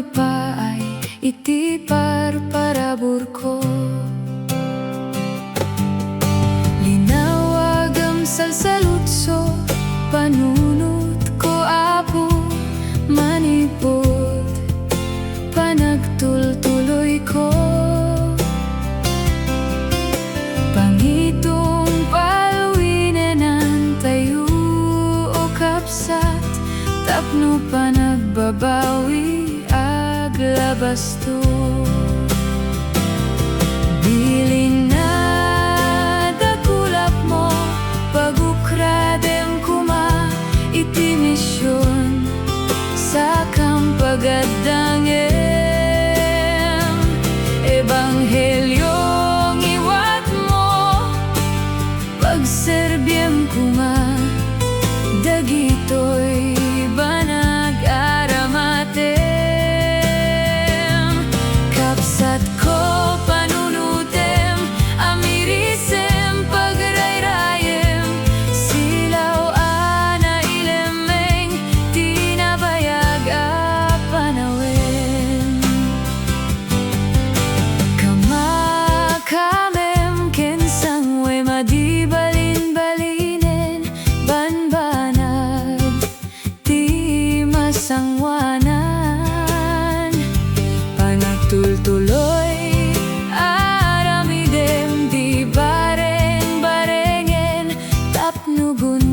pangipaay, iti parparabur ko. Linawa-gam, salsaludsod, panunut ko apo, Manipud, panagtultuloy ko. Pangitungpal, wi-nenan, tayu o Kabsat, Tapnu, panagbabawi, aglabas to. Bilin na dakulap mo, paguk-radem, kuma, iti misyun, sa-kam pagadangem. Ebanghelyong iwat mo, pagserbiem kuma, dagitoy banag-aramatem. Kabsat ko panunutem, amirisem pagrayrayem, silaw ana ilemeng, ti naba-yag apanawen. Kamakamem kensang we madibalin-balinen, banbanag ti masangwanan. Panagtultuloy aramidem, di bareng-barengen, tapnu gun